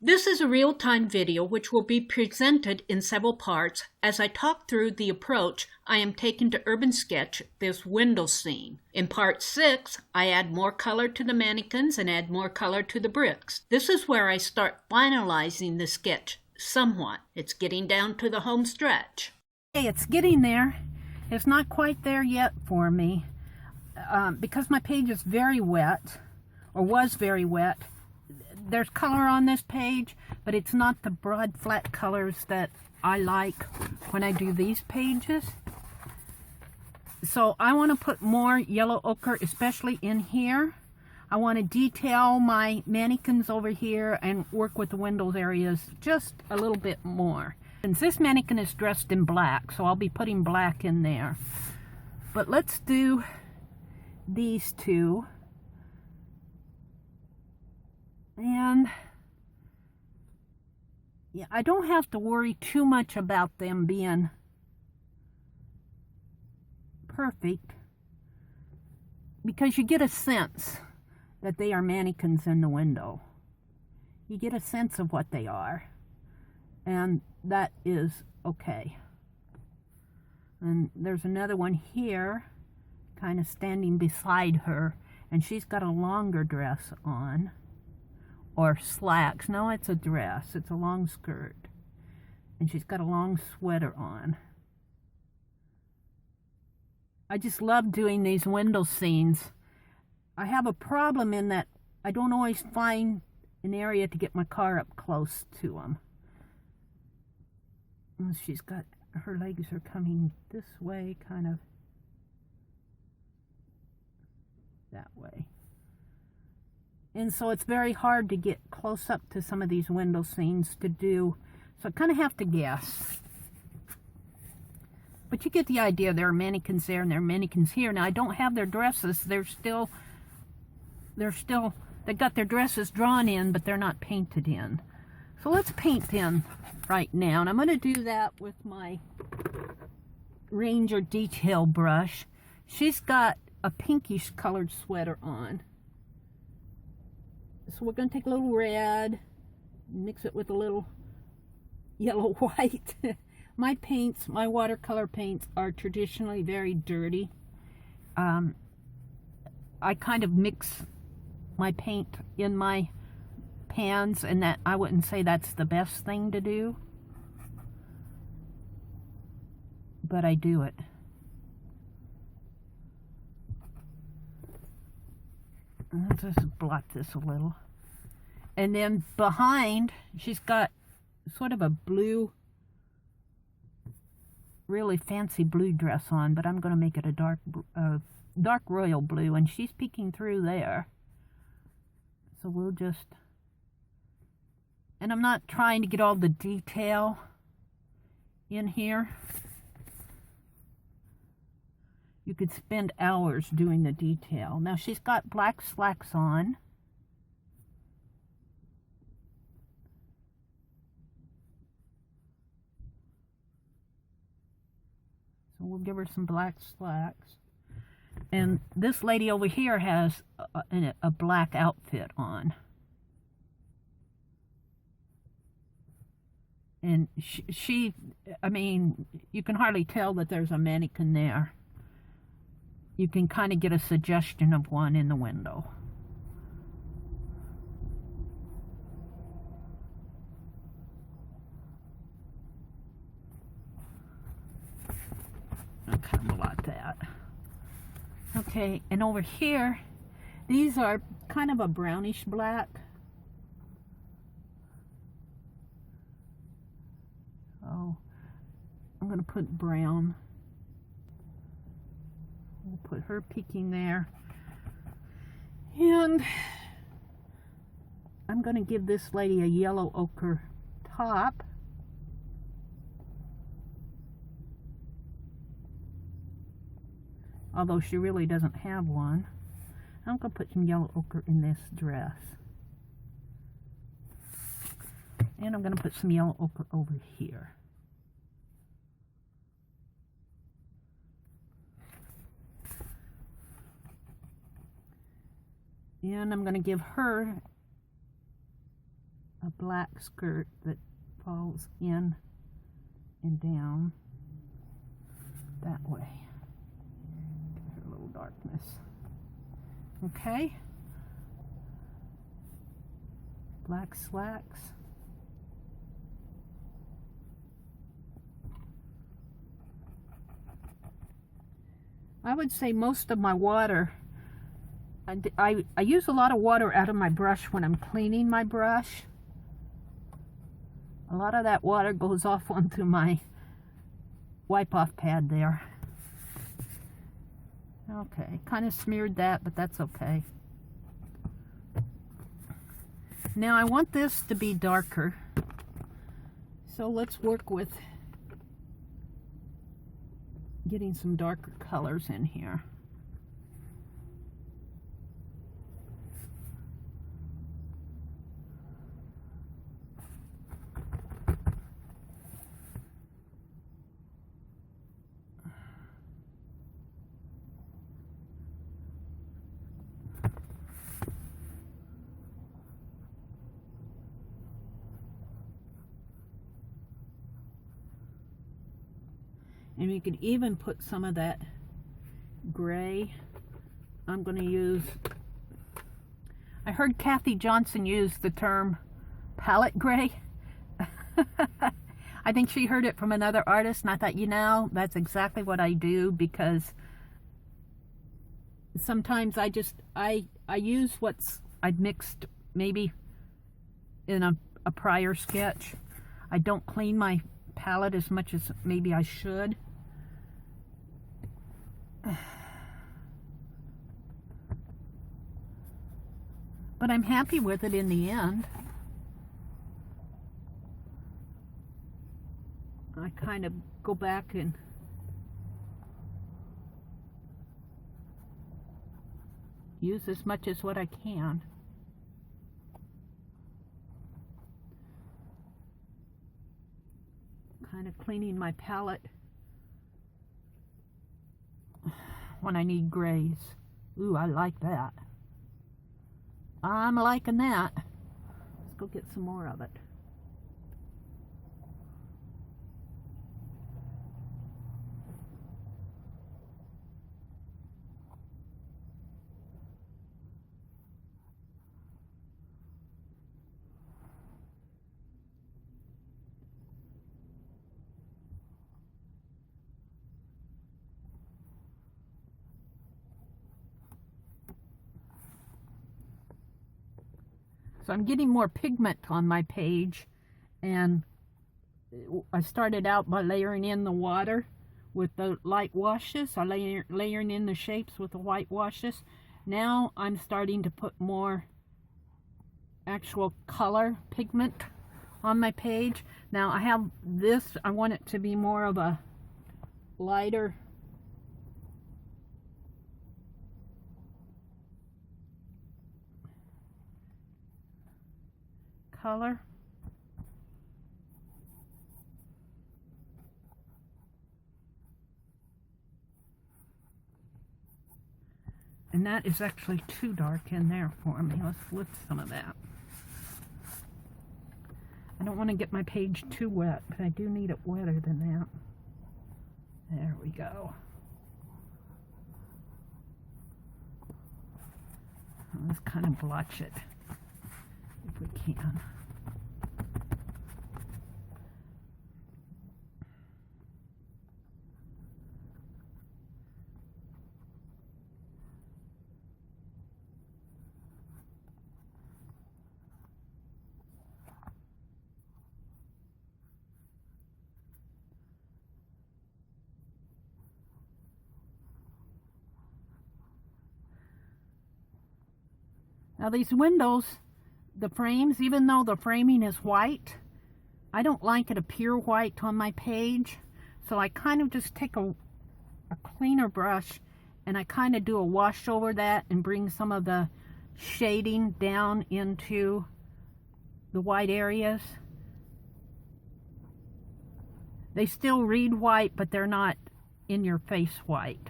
This is a real-time video which will be presented in several parts as I talk through the approach I am taking to urban sketch this window scene. In part 6, I add more color to the mannequins and add more color to the bricks. This is where I start finalizing the sketch somewhat. It's getting down to the home stretch. Hey, it's getting there. It's not quite there yet for me because my page is very wet, or was very wet. There's color on this page, but it's not the broad flat colors that I like when I do these pages. So I want to put more yellow ochre, especially in here. I want to detail my mannequins over here and work with the windows areas just a little bit more. Since this mannequin is dressed in black, so I'll be putting black in there. But let's do these two. And yeah, I don't have to worry too much about them being perfect because you get a sense that they are mannequins in the window. You get a sense of what they are, and that is okay. And there's another one here kind of standing beside her, and she's got a longer dress on. Or slacks. No, it's a dress. It's a long skirt. And she's got a long sweater on. I just love doing these window scenes. I have a problem in that I don't always find an area to get my car up close to them. She's got, her legs are coming this way, kind of that way. And so it's very hard to get close up to some of these window scenes to do. So I kind of have to guess. But you get the idea. There are mannequins there and there are mannequins here. Now I don't have their dresses. They've got their dresses drawn in, but they're not painted in. So let's paint in right now. And I'm going to do that with my Ranger detail brush. She's got a pinkish colored sweater on. So we're going to take a little red, mix it with a little yellow white. My paints, my watercolor paints, are traditionally very dirty. I kind of mix my paint in my pans, and that I wouldn't say that's the best thing to do, but I do it. Let's just blot this a little. And then behind, she's got sort of a blue, really fancy blue dress on, but I'm going to make it a dark royal blue, and she's peeking through there. So we'll just, and I'm not trying to get all the detail in here. You could spend hours doing the detail. Now she's got black slacks on. So we'll give her some black slacks. And this lady over here has a black outfit on. And I mean, you can hardly tell that there's a mannequin there. You can kind of get a suggestion of one in the window. Okay, I'm about that. Okay, and over here, these are kind of a brownish black. Oh, I'm going to put brown. We'll put her peeking there. And I'm going to give this lady a yellow ochre top. Although she really doesn't have one. I'm going to put some yellow ochre in this dress. And I'm going to put some yellow ochre over here. And I'm going to give her a black skirt that falls in and down that way. Give her a little darkness. Okay. Black slacks. I would say most of my water, I use a lot of water out of my brush when I'm cleaning my brush. A lot of that water goes off onto my wipe-off pad there. Okay, kind of smeared that, but that's okay. Now I want this to be darker, so let's work with getting some darker colors in here. And you could even put some of that gray. I'm going to use, I heard Kathy Johnson use the term palette gray. I think she heard it from another artist, and I thought, you know, that's exactly what I do, because sometimes I use what's I'd mixed maybe in a prior sketch. I don't clean my palette as much as maybe I should. But I'm happy with it in the end. I kind of go back and use as much as what I can. Kind of cleaning my palette when I need grays. Ooh, I like that. I'm liking that. Let's go get some more of it. So I'm getting more pigment on my page, and I started out by layering in the water with the light washes. I layering in the shapes with the white washes. Now I'm starting to put more actual color pigment on my page. Now I have this, I want it to be more of a lighter color. And that is actually too dark in there for me. Let's lift some of that. I don't want to get my page too wet, but I do need it wetter than that. There we go. Let's kind of blotch it if we can. Now these windows, the frames, even though the framing is white, I don't like it a pure white on my page. So I kind of just take a cleaner brush and I kind of do a wash over that and bring some of the shading down into the white areas. They still read white, but they're not in your face white.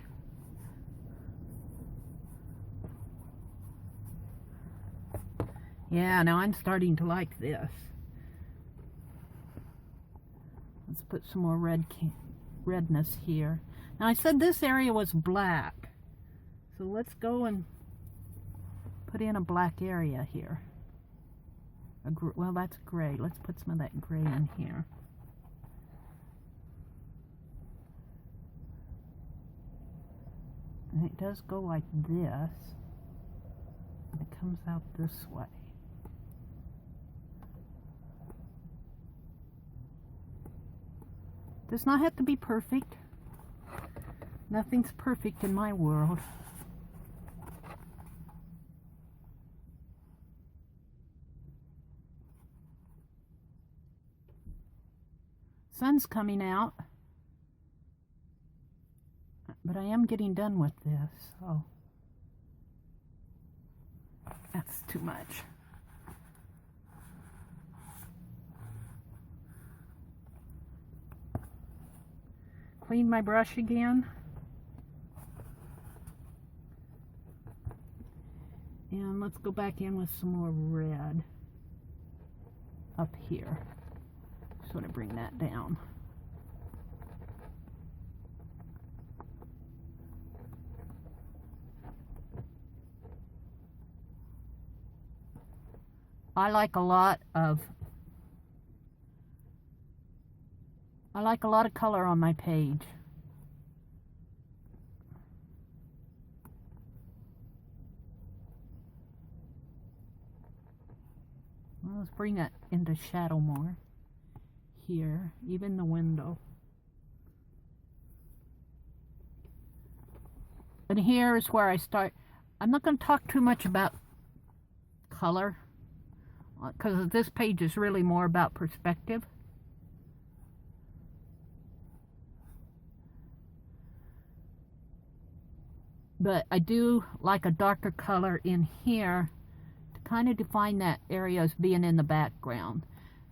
Yeah, now I'm starting to like this. Let's put some more redness here. Now I said this area was black, so let's go and put in a black area here. Well, that's gray. Let's put some of that gray in here. And it does go like this. And it comes out this way. Does not have to be perfect. Nothing's perfect in my world. Sun's coming out, but I am getting done with this, so that's too much. Clean my brush again. And let's go back in with some more red up here. Just want to bring that down. I like a lot of color on my page. Well, let's bring that into shadow more. Here, even the window. And here is where I start. I'm not going to talk too much about color, because this page is really more about perspective. But I do like a darker color in here to kind of define that area as being in the background.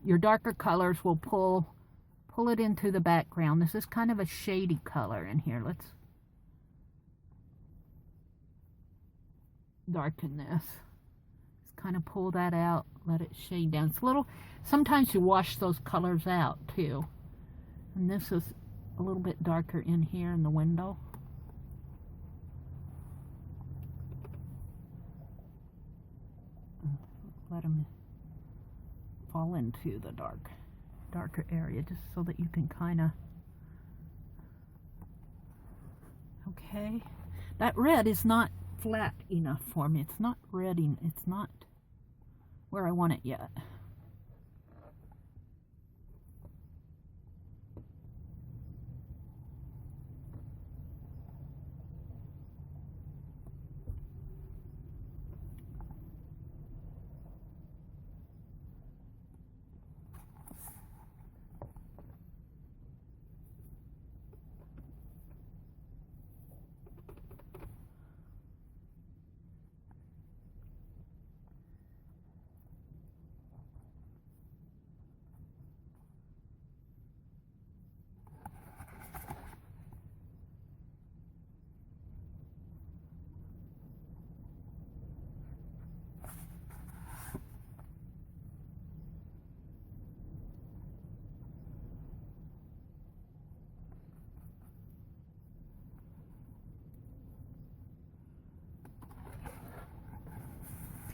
Your darker colors will pull it into the background. This is kind of a shady color in here. Let's darken this. Let's kind of pull that out, let it shade down. It's a little, sometimes you wash those colors out too. And this is a little bit darker in here in the window. Let them fall into the darker area, just so that you can kind of, okay. That red is not flat enough for me. It's not ready. It's not where I want it yet.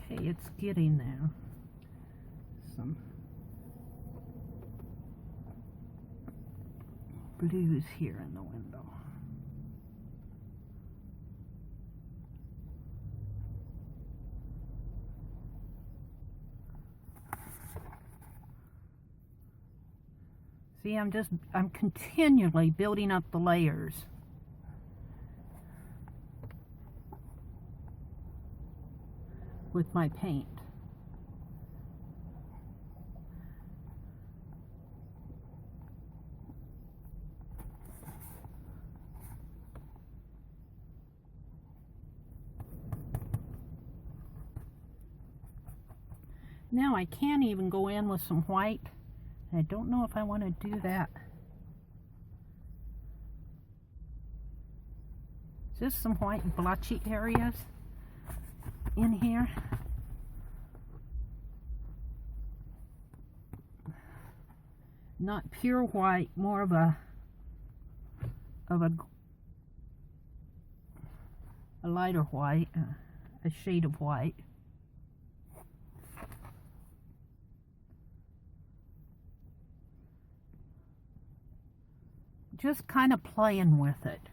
Okay, it's getting there. Some blues here in the window. See, I'm continually building up the layers. With my paint. Now I can even go in with some white. I don't know if I want to do that. Just some white blotchy areas in here. Not pure white, more of a lighter white, a shade of white. Just kind of playing with it.